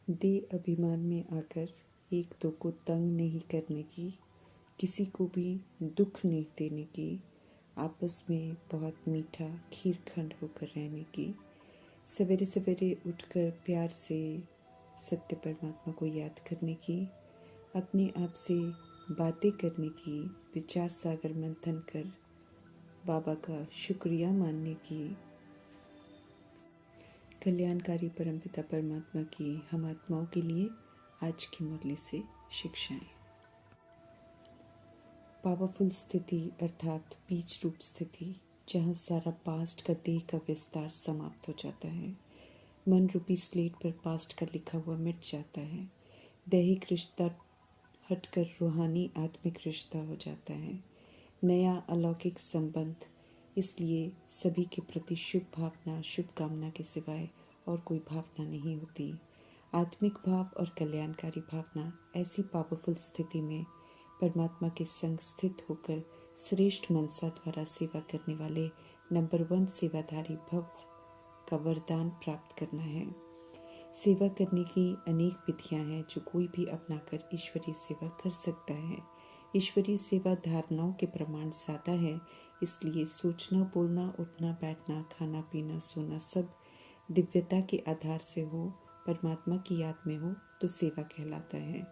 दे अभिमान में आकर एक दो को तंग नहीं करने की, किसी को भी दुख नहीं देने की, आपस में बहुत मीठा खीरखंड होकर रहने की, सवेरे सवेरे उठकर प्यार से सत्य परमात्मा को याद करने की, अपने आप से बातें करने की, विचार सागर मंथन कर बाबा का शुक्रिया मानने की, कल्याणकारी परमपिता परमात्मा की हम आत्माओं के लिए आज की मुरली से शिक्षाएं। पावरफुल स्थिति अर्थात बीज रूप स्थिति, जहाँ सारा पास्ट का देह का विस्तार समाप्त हो जाता है। मन रूपी स्लेट पर पास्ट का लिखा हुआ मिट जाता है। दैहिक रिश्ता हटकर रूहानी आत्मिक रिश्ता हो जाता है। नया अलौकिक संबंध, इसलिए सभी के प्रति शुभ भावना, शुभकामना के सिवाय और कोई भावना नहीं होती। आत्मिक भाव और कल्याणकारी भावना ऐसी पावरफुल स्थिति में परमात्मा के संग स्थित होकर श्रेष्ठ मनसा द्वारा सेवा करने वाले नंबर 1 सेवाधारी भव का वरदान प्राप्त करना है। सेवा करने की अनेक विधियां हैं जो कोई भी अपनाकर ईश्वरीय सेवा कर सकता है। ईश्वरीय सेवा धारणाओं के प्रमाण ज़्यादा है, इसलिए सोचना, बोलना, उठना, बैठना, खाना पीना, सोना सब दिव्यता के आधार से हो, परमात्मा की याद में हो तो सेवा कहलाता है।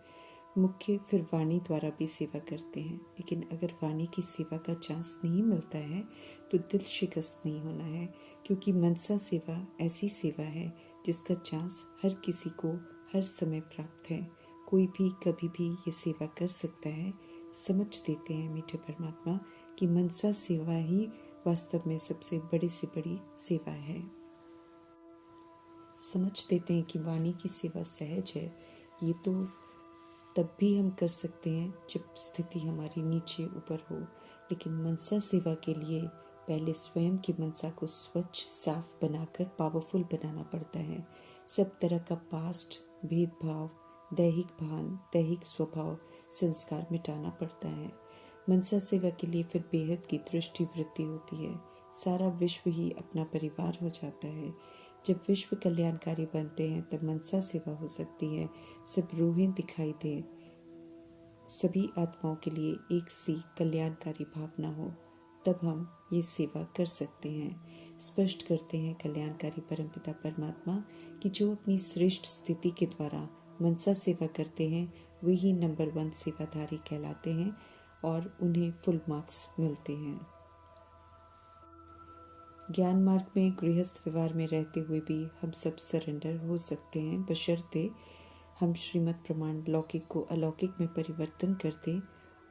मुख्य फिर वाणी द्वारा भी सेवा करते हैं, लेकिन अगर वाणी की सेवा का चांस नहीं मिलता है तो दिल शिकस्त नहीं होना है, क्योंकि मनसा सेवा ऐसी सेवा है जिसका चांस हर किसी को हर समय प्राप्त है। कोई भी कभी भी ये सेवा कर सकता है। समझ देते हैं मीठे परमात्मा कि मनसा सेवा ही वास्तव में सबसे बड़ी से बड़ी सेवा है। समझ देते हैं कि वाणी की सेवा सहज है, ये तो तब भी हम कर सकते हैं जब स्थिति हमारी नीचे ऊपर हो, लेकिन मनसा सेवा के लिए पहले स्वयं की मनसा को स्वच्छ साफ बनाकर पावरफुल बनाना पड़ता है। सब तरह का पास्ट, भेदभाव, दैहिक भान, दैहिक स्वभाव, संस्कार मिटाना पड़ता है। मनसा सेवा के लिए फिर बेहद की दृष्टि वृत्ति होती है। सारा विश्व ही अपना परिवार हो जाता है। जब विश्व कल्याणकारी बनते हैं तब मनसा सेवा हो सकती है। सब रूहें दिखाई दे, सभी आत्माओं के लिए एक सी कल्याणकारी भावना हो, तब हम ये सेवा कर सकते हैं। स्पष्ट करते हैं कल्याणकारी परमपिता परमात्मा कि जो अपनी श्रेष्ठ स्थिति के द्वारा मनसा सेवा करते हैं वही नंबर 1 सेवाधारी कहलाते हैं और उन्हें फुल मार्क्स मिलते हैं। ज्ञान मार्ग में गृहस्थ व्यवहार में रहते हुए भी हम सब सरेंडर हो सकते हैं, बशर्ते हम श्रीमद् प्रमाण लौकिक को अलौकिक में परिवर्तन कर दें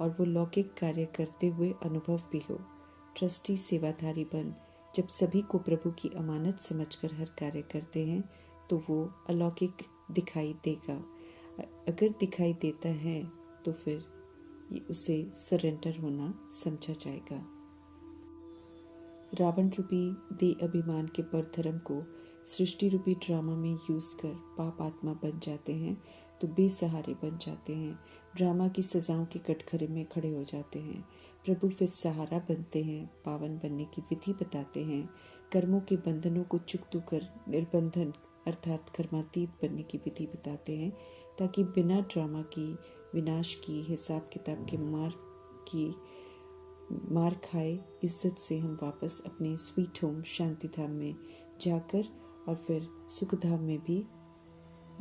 और वो लौकिक कार्य करते हुए अनुभव भी हो। ट्रस्टी सेवाधारी बन जब सभी को प्रभु की अमानत समझकर हर कार्य करते हैं तो वो अलौकिक दिखाई देगा। अगर दिखाई देता है तो फिर उसे सरेंडर होना समझा जाएगा। रावण रूपी दे अभिमान के पर धर्म को सृष्टि रूपी ड्रामा में यूज़ कर पाप आत्मा बन जाते हैं तो बेसहारे बन जाते हैं। ड्रामा की सजाओं के कटघरे में खड़े हो जाते हैं। प्रभु फिर सहारा बनते हैं, पावन बनने की विधि बताते हैं, कर्मों के बंधनों को चुकतू कर निर्बंधन अर्थात कर्मातीत बनने की विधि बताते हैं, ताकि बिना ड्रामा की, विनाश की, हिसाब किताब के मार खाए इज्जत से हम वापस अपने स्वीट होम शांति धाम में जाकर और फिर सुख धाम में भी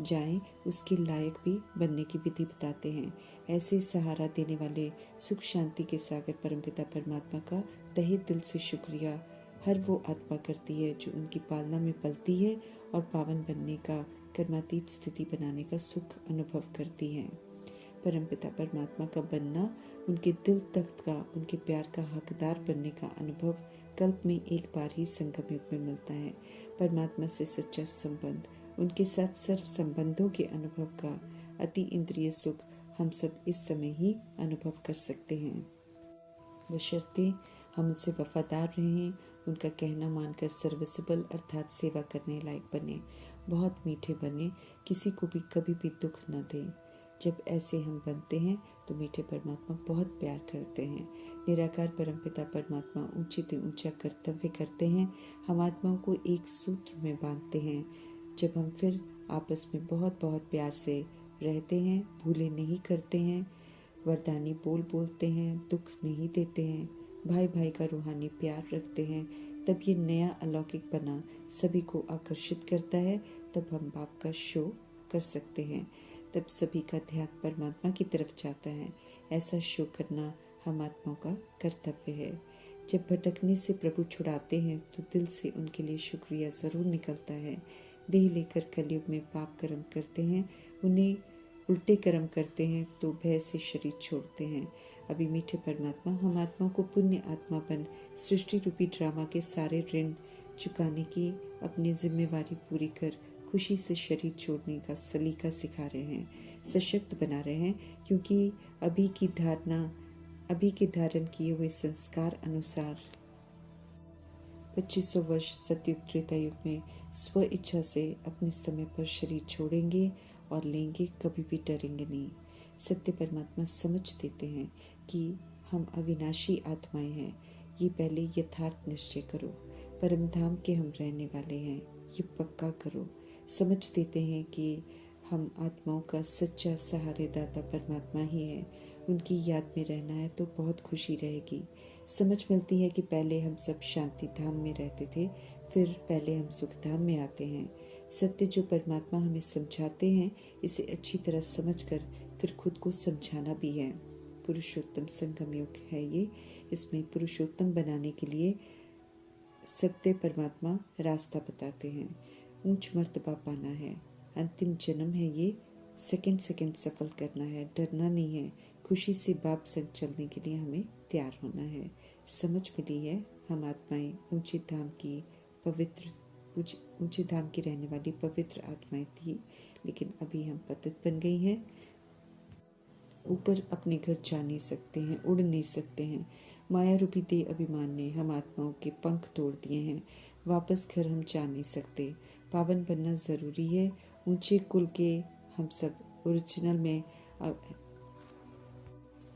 जाएं, उसके लायक भी बनने की विधि बताते हैं। ऐसे सहारा देने वाले सुख शांति के सागर परमपिता परमात्मा का तहे दिल से शुक्रिया हर वो आत्मा करती है जो उनकी पालना में पलती है और पावन बनने का, कर्मातीत स्थिति बनाने का सुख अनुभव करती है। परमपिता परमात्मा का बनना, उनके दिल तख्त का, उनके प्यार का हकदार बनने का अनुभव कल्प में एक बार ही संगम युग में मिलता है। परमात्मा से सच्चा संबंध, उनके साथ सर्व संबंधों के अनुभव का अति इंद्रिय सुख हम सब इस समय ही अनुभव कर सकते हैं, बशर्ते हम उनसे वफादार रहें, उनका कहना मानकर सर्विसेबल अर्थात सेवा करने लायक बने, बहुत मीठे बने, किसी को भी कभी भी दुख न दें। जब ऐसे हम बनते हैं तो मीठे परमात्मा बहुत प्यार करते हैं। निराकार परमपिता परमात्मा ऊंचे से ऊंचा कर्तव्य करते हैं, हम आत्माओं को एक सूत्र में बांधते हैं। जब हम फिर आपस में बहुत बहुत प्यार से रहते हैं, भूले नहीं करते हैं, वरदानी बोल बोलते हैं, दुख नहीं देते हैं, भाई भाई का रूहानी प्यार रखते हैं, तब ये नया अलौकिक बना सभी को आकर्षित करता है। तब हम बाप का शो कर सकते हैं, तब सभी का ध्यान परमात्मा की तरफ जाता है। ऐसा शो करना हम आत्माओं का कर्तव्य है। जब भटकने से प्रभु छुड़ाते हैं तो दिल से उनके लिए शुक्रिया ज़रूर निकलता है। देह लेकर कलयुग में पाप कर्म करते हैं, उन्हें उल्टे कर्म करते हैं तो भय से शरीर छोड़ते हैं। अभी मीठे परमात्मा हम आत्माओं को पुण्य आत्मा बन सृष्टि रूपी ड्रामा के सारे ऋण चुकाने की अपनी जिम्मेवारी पूरी कर खुशी से शरीर छोड़ने का सलीका सिखा रहे हैं, सशक्त बना रहे हैं, क्योंकि अभी के धारण किए हुए संस्कार अनुसार 2500 वर्ष सतयुग त्रेता युग में स्व इच्छा से अपने समय पर शरीर छोड़ेंगे और लेंगे, कभी भी डरेंगे नहीं। सत्य परमात्मा समझ देते हैं कि हम अविनाशी आत्माएं हैं। ये पहले यथार्थ निश्चय करो, परम धाम के हम रहने वाले हैं, ये पक्का करो। समझ देते हैं कि हम आत्माओं का सच्चा सहारेदाता परमात्मा ही है। उनकी याद में रहना है तो बहुत खुशी रहेगी। समझ मिलती है कि पहले हम सब शांति धाम में रहते थे, फिर पहले हम सुख धाम में आते हैं। सत्य जो परमात्मा हमें समझाते हैं, इसे अच्छी तरह समझकर फिर खुद को समझाना भी है। पुरुषोत्तम संगम योग है ये। इसमें पुरुषोत्तम बनाने के लिए सत्य परमात्मा रास्ता बताते हैं। ऊंच मर्तबा पाना है, अंतिम जन्म है ये। सेकंड सेकंड सफल करना है, डरना नहीं है। खुशी से बाप संग चलने के लिए हमें तैयार होना है। समझ मिली है, हम आत्माएं ऊंचे धाम की रहने वाली पवित्र आत्माएं थी, लेकिन अभी हम पतित बन गई हैं। ऊपर अपने घर जा नहीं सकते हैं, उड़ नहीं सकते हैं। माया रूपी देह अभिमान ने हम आत्माओं के पंख तोड़ दिए हैं। वापस घर हम जा नहीं सकते। पावन बनना ज़रूरी है। ऊंचे कुल के हम सब ओरिजिनल में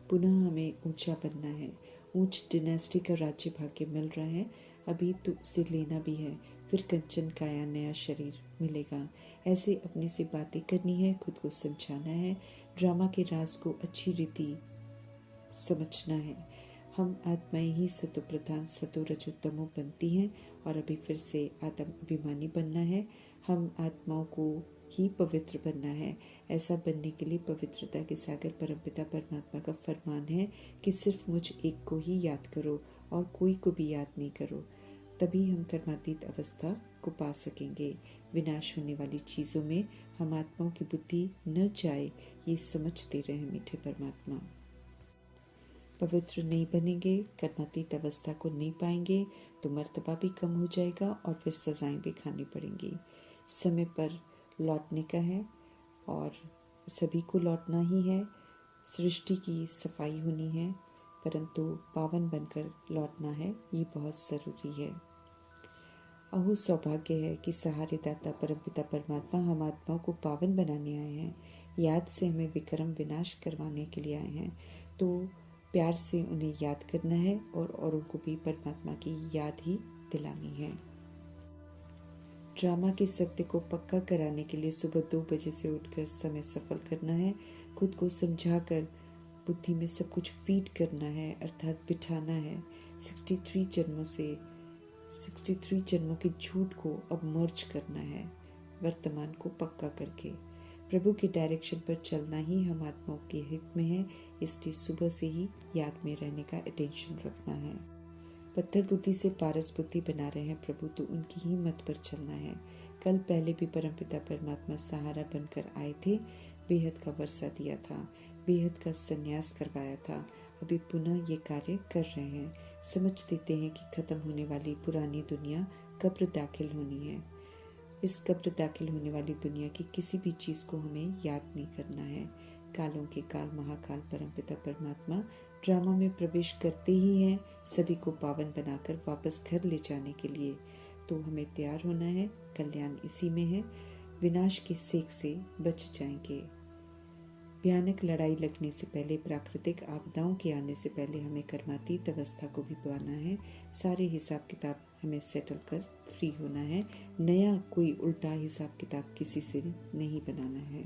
पुनः हमें ऊंचा बनना है। ऊंच डिनेस्टी का राज्य भाग्य मिल रहा है, अभी तो उसे लेना भी है। फिर कंचन काया नया शरीर मिलेगा। ऐसे अपने से बातें करनी है, खुद को समझाना है, ड्रामा के राज को अच्छी रीति समझना है। हम आत्माएं ही सतो प्रधान सतो रजो तमो बनती हैं और अभी फिर से आत्म अभिमानी बनना है। हम आत्माओं को ही पवित्र बनना है। ऐसा बनने के लिए पवित्रता के सागर परमपिता परमात्मा का फरमान है कि सिर्फ मुझ एक को ही याद करो और कोई को भी याद नहीं करो, तभी हम कर्मातीत अवस्था को पा सकेंगे। विनाश होने वाली चीज़ों में हम आत्माओं की बुद्धि न जाए, ये समझते रहे मीठे परमात्मा। पवित्र नहीं बनेंगे, कर्मातीत अवस्था को नहीं पाएंगे तो मर्तबा भी कम हो जाएगा और फिर सजाएं भी खानी पड़ेंगी। समय पर लौटने का है और सभी को लौटना ही है। सृष्टि की सफाई होनी है, परंतु पावन बनकर लौटना है, ये बहुत ज़रूरी है। अहो सौभाग्य है कि सहारेदाता परमपिता परमात्मा हम आत्माओं को पावन बनाने आए हैं। याद से हमें विक्रम विनाश करवाने के लिए आए हैं, तो प्यार से उन्हें याद करना है और औरों को भी परमात्मा की याद ही दिलानी है। ड्रामा के सत्य को पक्का कराने के लिए सुबह 2 बजे से उठकर समय सफल करना है। खुद को समझाकर बुद्धि में सब कुछ फीड करना है, अर्थात बिठाना है। 63 जन्मों के झूठ को अब मर्ज करना है, वर्तमान को पक्का करके। प्रभु के डायरेक्शन पर चलना ही हम आत्माओं के हित में है, इसलिए सुबह से ही याद में रहने का अटेंशन रखना है। पत्थर बुद्धि से पारस बुद्धि बना रहे हैं प्रभु, तो उनकी ही मत पर चलना है। कल पहले भी परमपिता परमात्मा सहारा बनकर आए थे, बेहद का वर्षा दिया था, बेहद का संन्यास करवाया था। अभी पुनः ये कार्य कर रहे हैं। समझ देते हैं कि खत्म होने वाली पुरानी दुनिया कब्र दाखिल होनी है। इस कब्र दाखिल होने वाली दुनिया की किसी भी चीज़ को हमें याद नहीं करना है। कालों के काल महाकाल परमपिता परमात्मा ड्रामा में प्रवेश करते ही हैं, सभी को पावन बनाकर वापस घर ले जाने के लिए। तो हमें तैयार होना है, कल्याण इसी में है। विनाश के सेक से बच जाएंगे। भयानक लड़ाई लगने से पहले, प्राकृतिक आपदाओं के आने से पहले हमें कर्मातीत अवस्था को भी पाना है। सारे हिसाब किताब हमें सेटल कर फ्री होना है। नया कोई उल्टा हिसाब किताब किसी से नहीं बनाना है।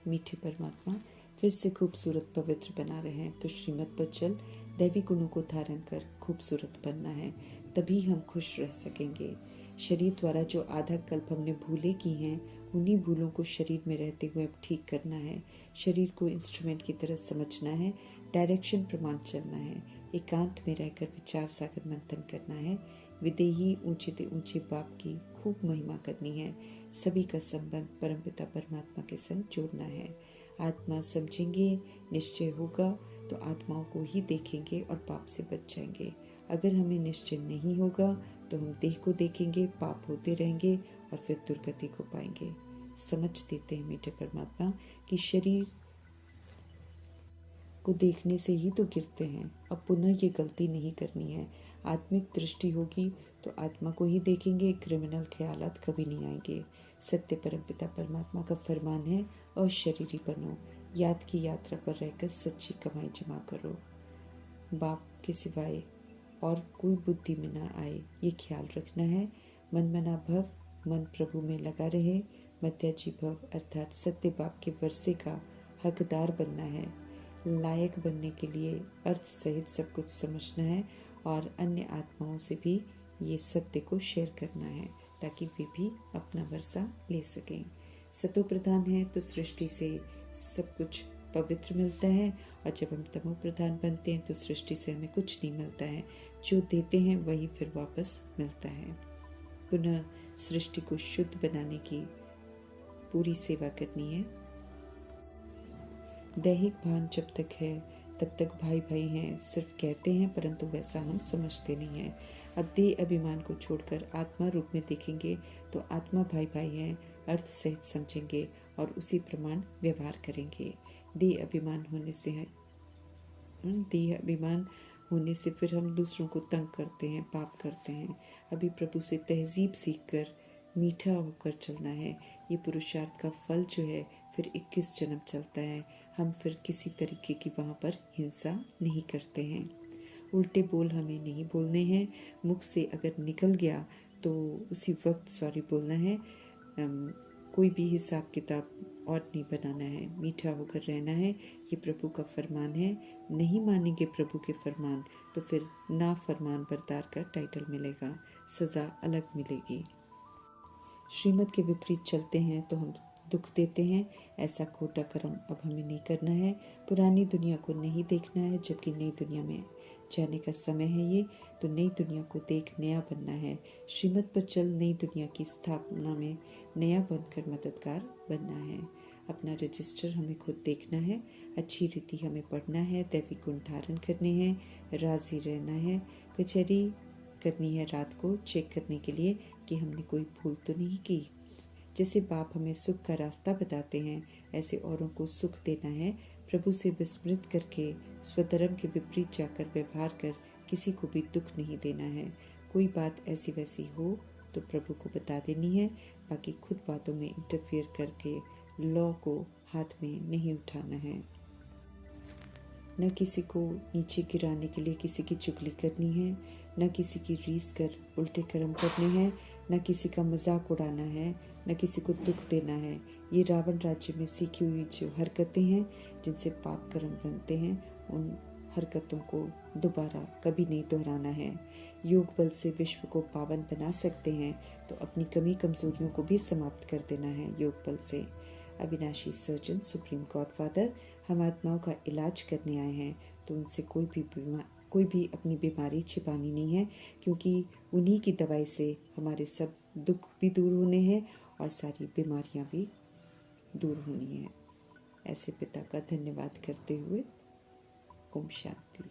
मीठे परमात्मा, फिर से खूबसूरत पवित्र बना रहे हैं तो श्रीमत पर चल दैवी गुणों को धारण कर खूबसूरत बनना है, तभी हम खुश रह सकेंगे। शरीर द्वारा जो आधा कल्प हमने भूले की हैं, उन्हीं भूलों को शरीर में रहते हुए अब ठीक करना है। शरीर को इंस्ट्रूमेंट की तरह समझना है, डायरेक्शन प्रमाण चलना है, एकांत में रहकर विचार सागर मंथन करना है। विदेही ऊंचे ते ऊंचे बाप की खूब महिमा करनी है। सभी का संबंध परमपिता परमात्मा के संग जोड़ना है। आत्मा समझेंगे, निश्चय होगा तो आत्माओं को ही देखेंगे और पाप से बच जाएंगे। अगर हमें निश्चय नहीं होगा तो हम देह को देखेंगे, पाप होते रहेंगे और फिर दुर्गति को पाएंगे। समझ देते हैं मीठे परमात्मा कि शरीर को देखने से ही तो गिरते हैं। अब पुनः ये गलती नहीं करनी है। आत्मिक दृष्टि होगी तो आत्मा को ही देखेंगे, क्रिमिनल ख्यालात कभी नहीं आएंगे। सत्य परमपिता परमात्मा का फरमान है, अशरीरी बनो, याद की यात्रा पर रहकर सच्ची कमाई जमा करो, बाप के सिवाय और कोई बुद्धि में ना आए, ये ख्याल रखना है। मन मना भव, मन प्रभु में लगा रहे। मत्याजी भव अर्थात सत्य बाप के वर्षे का हकदार बनना है। लायक बनने के लिए अर्थ सहित सब कुछ समझना है और अन्य आत्माओं से भी ये सत्य को शेयर करना है ताकि वे भी अपना वर्षा ले सकें। सतो प्रधान है तो सृष्टि से सब कुछ पवित्र मिलता है, और जब हम तमो प्रधान बनते हैं तो सृष्टि से हमें कुछ नहीं मिलता है। जो देते हैं वही फिर वापस मिलता है। पुनः सृष्टि को शुद्ध बनाने की पूरी सेवा करनी है। दैहिक भान जब तक है तब तक भाई भाई हैं, सिर्फ कहते हैं परंतु वैसा हम समझते नहीं हैं। अब देह अभिमान को छोड़कर आत्मा रूप में देखेंगे तो आत्मा भाई भाई हैं, अर्थ सहित समझेंगे और उसी प्रमाण व्यवहार करेंगे। देह अभिमान होने से फिर हम दूसरों को तंग करते हैं, पाप करते हैं। अभी प्रभु से तहजीब सीखकर मीठा होकर चलना है। ये पुरुषार्थ का फल जो है फिर 21 जन्म चलता है। हम फिर किसी तरीके की वहाँ पर हिंसा नहीं करते हैं। उल्टे बोल हमें नहीं बोलने हैं। मुख से अगर निकल गया तो उसी वक्त सॉरी बोलना है। कोई भी हिसाब किताब और नहीं बनाना है, मीठा होकर रहना है। ये प्रभु का फरमान है। नहीं मानेंगे प्रभु के फरमान तो फिर ना फरमान बरदार का टाइटल मिलेगा, सज़ा अलग मिलेगी। श्रीमत के विपरीत चलते हैं तो हम दुख देते हैं। ऐसा खोटा कर्म अब हमें नहीं करना है। पुरानी दुनिया को नहीं देखना है, जबकि नई दुनिया में जाने का समय है। ये तो नई दुनिया को देख नया बनना है। श्रीमत पर चल नई दुनिया की स्थापना में नया बनकर मददगार बनना है। अपना रजिस्टर हमें खुद देखना है। अच्छी रीति हमें पढ़ना है, दैवी गुण धारण करने हैं, राजी रहना है। कचहरी करनी है रात को चेक करने के लिए कि हमने कोई भूल तो नहीं की। जैसे बाप हमें सुख का रास्ता बताते हैं, ऐसे औरों को सुख देना है। प्रभु से विस्मृत करके स्वधर्म के विपरीत जाकर व्यवहार कर किसी को भी दुख नहीं देना है। कोई बात ऐसी वैसी हो तो प्रभु को बता देनी है, बाकी खुद बातों में इंटरफियर करके लॉ को हाथ में नहीं उठाना है। न किसी को नीचे गिराने के लिए किसी की चुगली करनी है, न किसी की रीस कर उल्टे कर्म करने हैं, न किसी का मजाक उड़ाना है, न किसी को दुख देना है। ये रावण राज्य में सीखी हुई जो हरकतें हैं जिनसे पाप कर्म बनते हैं, उन हरकतों को दोबारा कभी नहीं दोहराना है। योग बल से विश्व को पावन बना सकते हैं तो अपनी कमी कमजोरियों को भी समाप्त कर देना है योग बल से। अविनाशी सर्जन सुप्रीम गॉडफादर हम आत्माओं का इलाज करने आए हैं, तो उनसे कोई भी अपनी बीमारी छिपानी नहीं है, क्योंकि उन्हीं की दवाई से हमारे सब दुख भी दूर होने हैं और सारी बीमारियां भी दूर होनी है। ऐसे पिता का धन्यवाद करते हुए ओम शांति।